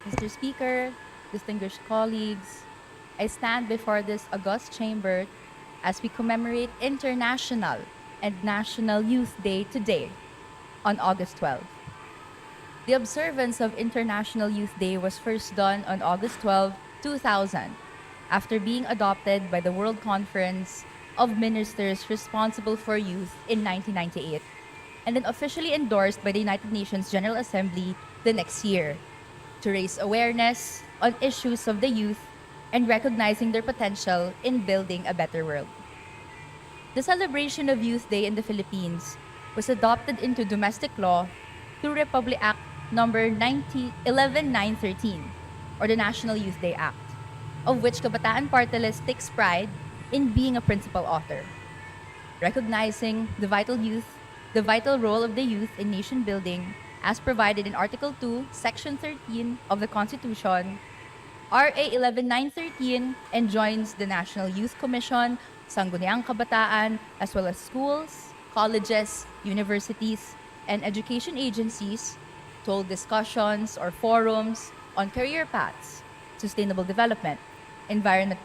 Mr. Speaker, distinguished colleagues, I stand before this august chamber as we commemorate International and National Youth Day today, on August 12th. The observance of International Youth Day was first done on August 12, 2000, after being adopted by the World Conference of Ministers responsible for youth in 1998, and then officially endorsed by the United Nations General Assembly the next year, to raise awareness on issues of the youth and recognizing their potential in building a better world. The celebration of Youth Day in the Philippines was adopted into domestic law through Republic Act number 11913, or the National Youth Day Act, of which Kabataan Party List takes pride in being a principal author. Recognizing the vital role of the youth in nation building as provided in Article 2, Section 13 of the Constitution, RA 11913 enjoins the National Youth Commission, Sangguniang Kabataan, as well as schools, colleges, universities, and education agencies to hold discussions or forums on career paths, sustainable development, environment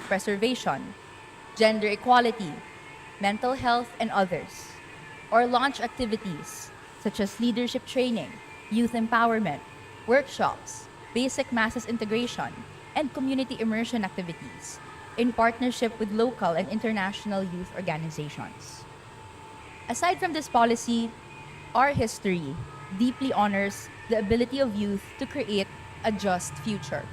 preservation, gender equality, mental health, and others, or launch activities such as leadership training, youth empowerment, workshops, basic masses integration, and community immersion activities in partnership with local and international youth organizations. Aside from this policy, our history deeply honors the ability of youth to create a just future.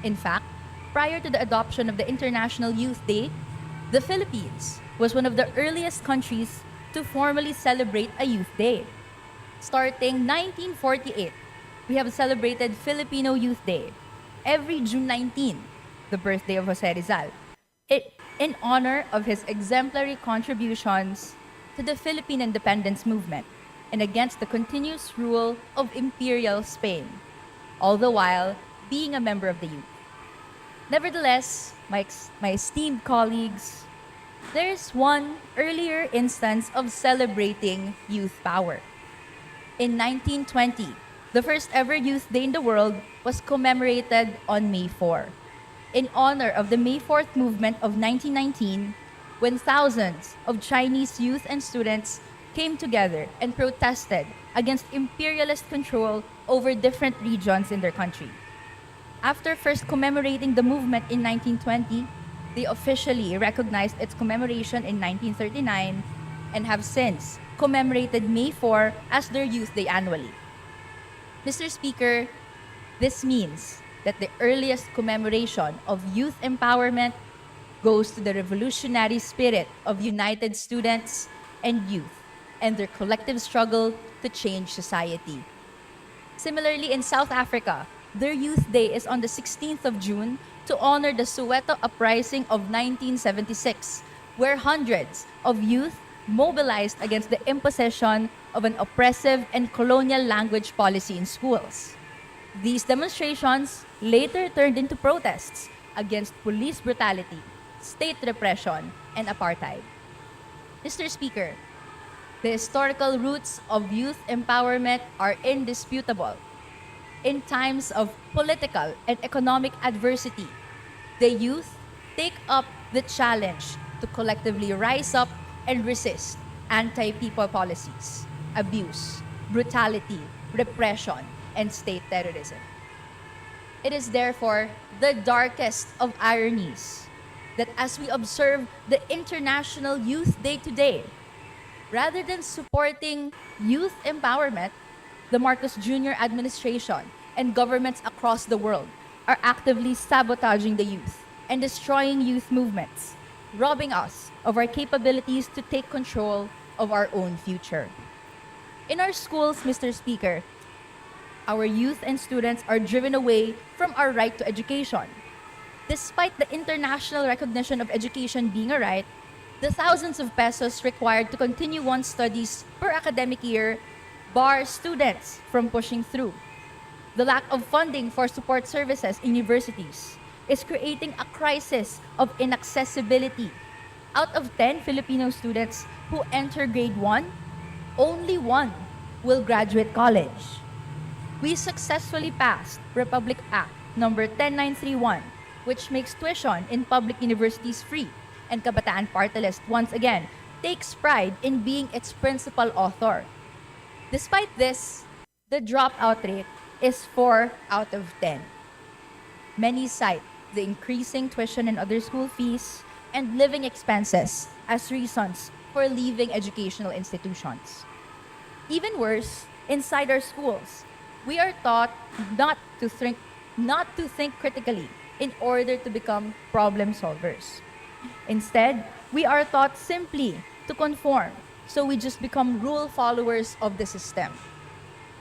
In fact, prior to the adoption of the International Youth Day, the Philippines was one of the earliest countries to formally celebrate a Youth Day. Starting 1948, we have celebrated Filipino Youth Day every June 19, the birthday of Jose Rizal, in honor of his exemplary contributions to the Philippine independence movement and against the continuous rule of imperial Spain, all the while being a member of the youth. Nevertheless, my esteemed colleagues, there is one earlier instance of celebrating youth power. In 1920, the first ever Youth Day in the world was commemorated on May 4, in honor of the May 4th movement of 1919, when thousands of Chinese youth and students came together and protested against imperialist control over different regions in their country. After first commemorating the movement in 1920, they officially recognized its commemoration in 1939 and have since commemorated May 4 as their Youth Day annually. Mr. Speaker, this means that the earliest commemoration of youth empowerment goes to the revolutionary spirit of united students and youth and their collective struggle to change society. Similarly, in South Africa, their Youth Day is on the 16th of June to honor the Soweto Uprising of 1976, where hundreds of youth mobilized against the imposition of an oppressive and colonial language policy in schools. These demonstrations later turned into protests against police brutality, state repression, and apartheid. Mr. Speaker, the historical roots of youth empowerment are indisputable. In times of political and economic adversity, the youth take up the challenge to collectively rise up and resist anti-people policies, abuse, brutality, repression, and state terrorism. It is therefore the darkest of ironies that as we observe the International Youth Day today, rather than supporting youth empowerment, the Marcos Jr. administration and governments across the world are actively sabotaging the youth and destroying youth movements, robbing us of our capabilities to take control of our own future. In our schools, Mr. Speaker, our youth and students are driven away from our right to education. Despite the international recognition of education being a right, the thousands of pesos required to continue one's studies per academic year bar students from pushing through. The lack of funding for support services in universities is creating a crisis of inaccessibility. Out of 10 Filipino students who enter grade 1, only one will graduate college. we successfully passed Republic Act number 10931, which makes tuition in public universities free, and Kabataan Party List once again takes pride in being its principal author. Despite this, the dropout rate is 4 out of 10. Many cite the increasing tuition and other school fees and living expenses as reasons for leaving educational institutions. Even worse, inside our schools, we are taught not to think critically in order to become problem solvers. Instead, we are taught simply to conform, so we just become rule followers of the system.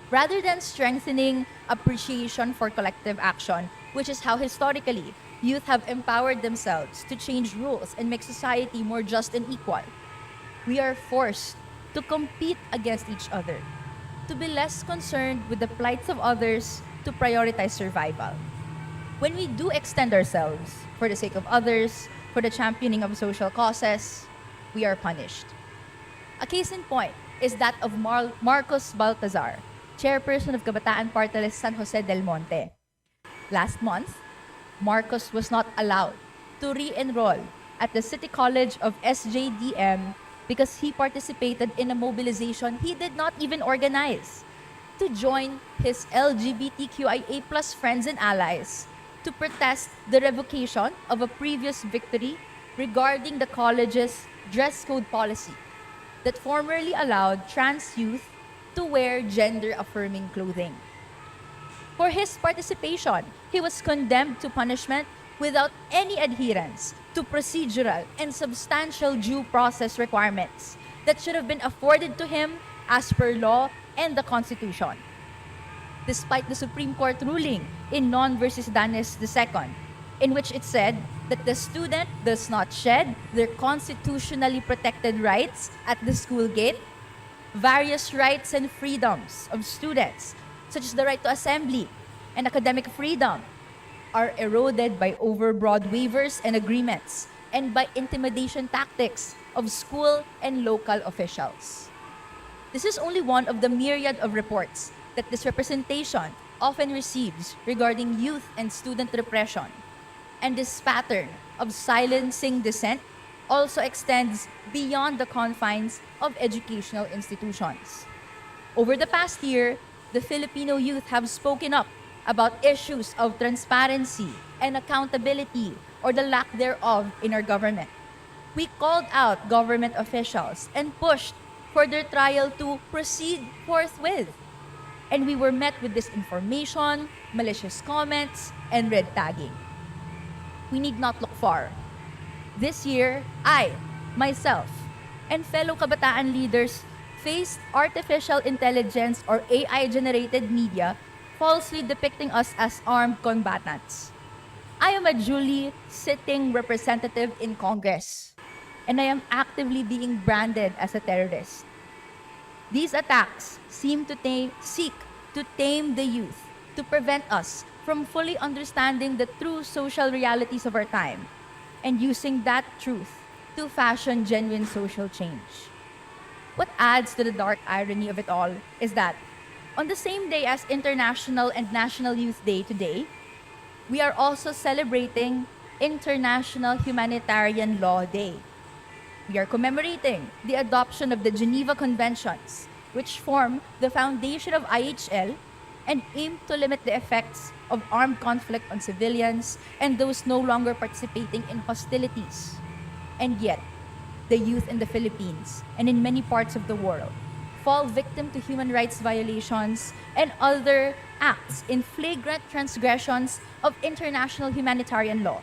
Rather than strengthening appreciation for collective action, which is how historically youth have empowered themselves to change rules and make society more just and equal, we are forced to compete against each other, to be less concerned with the plights of others, to prioritize survival. When we do extend ourselves for the sake of others, for the championing of social causes, we are punished. A case in point is that of Marcos Baltazar, chairperson of Kabataan Party List San Jose del Monte. Last month, Marcos was not allowed to re-enroll at the City College of SJDM because he participated in a mobilization he did not even organize to join his LGBTQIA+ friends and allies to protest the revocation of a previous victory regarding the college's dress code policy that formerly allowed trans youth to wear gender-affirming clothing. For his participation, he was condemned to punishment without any adherence to procedural and substantial due process requirements that should have been afforded to him as per law and the Constitution. Despite the Supreme Court ruling in Non versus Danes II, in which it said that the student does not shed their constitutionally protected rights at the school gate, various rights and freedoms of students, such as the right to assembly and academic freedom, are eroded by overbroad waivers and agreements and by intimidation tactics of school and local officials. This is only one of the myriad of reports that this representation often receives regarding youth and student repression. And this pattern of silencing dissent also extends beyond the confines of educational institutions. Over the past year, the Filipino youth have spoken up about issues of transparency and accountability or the lack thereof in our government. We called out government officials and pushed for their trial to proceed forthwith. And we were met with disinformation, malicious comments, and red tagging. We need not look far. This year, I, myself, and fellow kabataan leaders faced artificial intelligence or AI-generated media falsely depicting us as armed combatants. I am a duly sitting representative in Congress, and I am actively being branded as a terrorist. These attacks seem to seek to tame the youth, to prevent us from fully understanding the true social realities of our time, and using that truth to fashion genuine social change. What adds to the dark irony of it all is that on the same day as International and National Youth Day today, we are also celebrating International Humanitarian Law Day. We are commemorating the adoption of the Geneva Conventions, which form the foundation of IHL and aim to limit the effects of armed conflict on civilians and those no longer participating in hostilities. And yet, the youth in the Philippines and in many parts of the world fall victim to human rights violations and other acts in flagrant transgressions of international humanitarian law,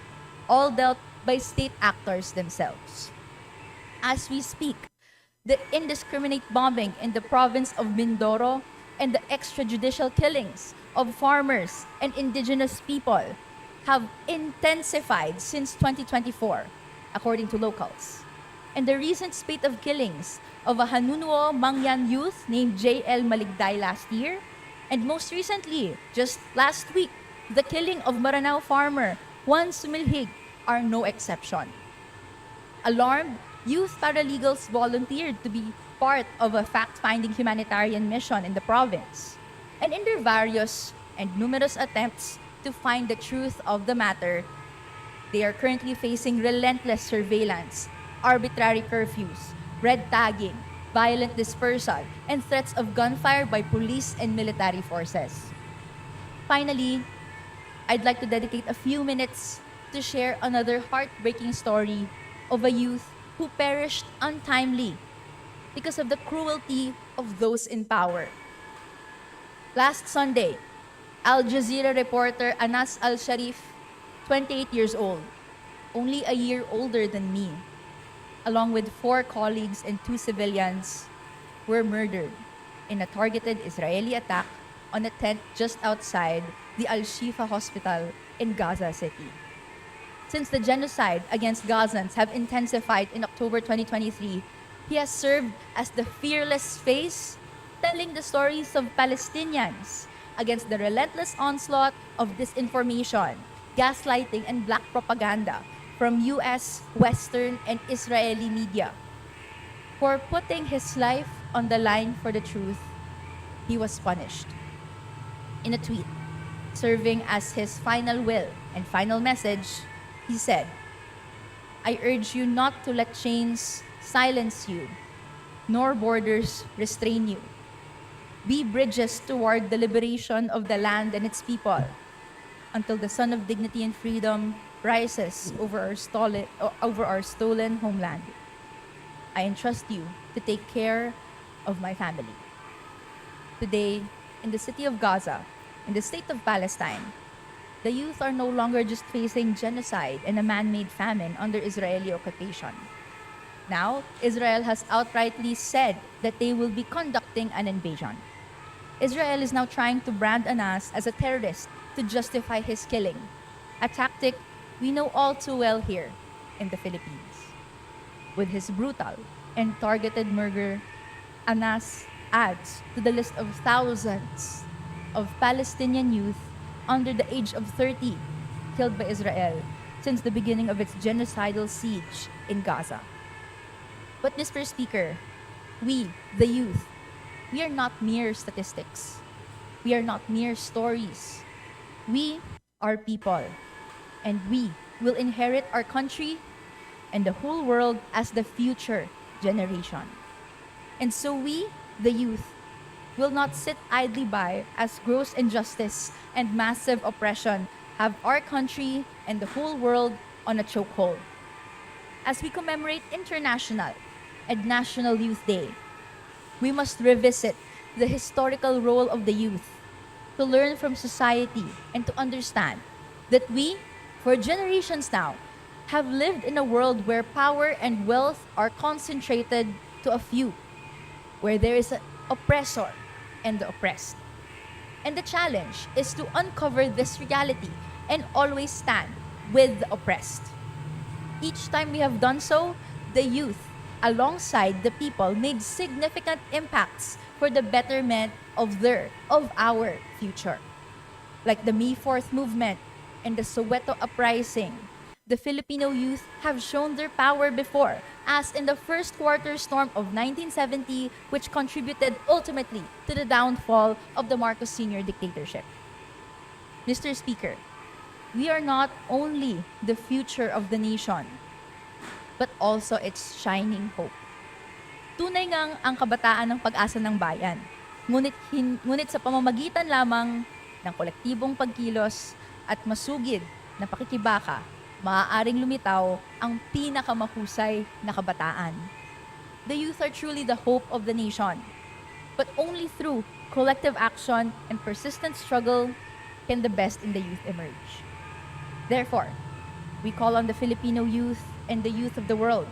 all dealt by state actors themselves. As we speak, the indiscriminate bombing in the province of Mindoro and the extrajudicial killings of farmers and indigenous people have intensified since 2024, according to locals. And the recent spate of killings of a Hanunuo Mangyan youth named J.L. Maligday last year, and most recently, just last week, the killing of Maranao farmer Juan Sumilhig are no exception. Alarmed, youth paralegals volunteered to be part of a fact-finding humanitarian mission in the province. And in their various and numerous attempts to find the truth of the matter, they are currently facing relentless surveillance, arbitrary curfews, red tagging, violent dispersal, and threats of gunfire by police and military forces. Finally, I'd like to dedicate a few minutes to share another heartbreaking story of a youth who perished untimely because of the cruelty of those in power. Last Sunday, Al Jazeera reporter Anas Al-Sharif, 28 years old, only a year older than me, along with 4 colleagues and 2 civilians, were murdered in a targeted Israeli attack on a tent just outside the Al-Shifa hospital in Gaza City. Since the genocide against Gazans have intensified in October 2023, he has served as the fearless face telling the stories of Palestinians against the relentless onslaught of disinformation, gaslighting, and black propaganda from US, Western, and Israeli media. For putting his life on the line for the truth, he was punished. In a tweet, serving as his final will and final message, he said, "I urge you not to let chains silence you, nor borders restrain you. Be bridges toward the liberation of the land and its people, until the sun of dignity and freedom rises over our stolen homeland. I entrust you to take care of my family." Today, in the city of Gaza, in the state of Palestine, the youth are no longer just facing genocide and a man-made famine under Israeli occupation. Now, Israel has outrightly said that they will be conducting an invasion. Israel is now trying to brand Anas as a terrorist to justify his killing, a tactic we know all too well here in the Philippines. With his brutal and targeted murder, Anas adds to the list of thousands of Palestinian youth under the age of 30 killed by Israel since the beginning of its genocidal siege in Gaza. But Mr. Speaker, we, the youth, we are not mere statistics. We are not mere stories. We are people, and we will inherit our country and the whole world as the future generation. And so we, the youth, will not sit idly by as gross injustice and massive oppression have our country and the whole world on a chokehold. As we commemorate International and National Youth Day, we must revisit the historical role of the youth to learn from society and to understand that we, for generations now, have lived in a world where power and wealth are concentrated to a few, where there is an oppressor and the oppressed. And the challenge is to uncover this reality and always stand with the oppressed. Each time we have done so, the youth, alongside the people, made significant impacts for the betterment of our future. Like the May 4th movement and the Soweto uprising, the Filipino youth have shown their power before, as in the first quarter storm of 1970, which contributed ultimately to the downfall of the Marcos Sr. dictatorship. Mr. Speaker, we are not only the future of the nation, but also its shining hope. Tunay ngang ang kabataan ng pag-asa ng bayan, ngunit sa pamamagitan lamang ng kolektibong pagkilos at masugid na pakikibaka, maaaring lumitaw ang pinakamahusay na kabataan. The youth are truly the hope of the nation, but only through collective action and persistent struggle can the best in the youth emerge. Therefore, we call on the Filipino youth and the youth of the world,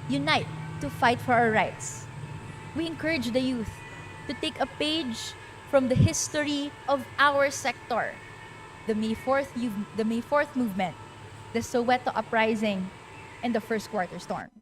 unite to fight for our rights. We encourage the youth to take a page from the history of our sector, the May 4th movement, the Soweto uprising, and the first quarter storm.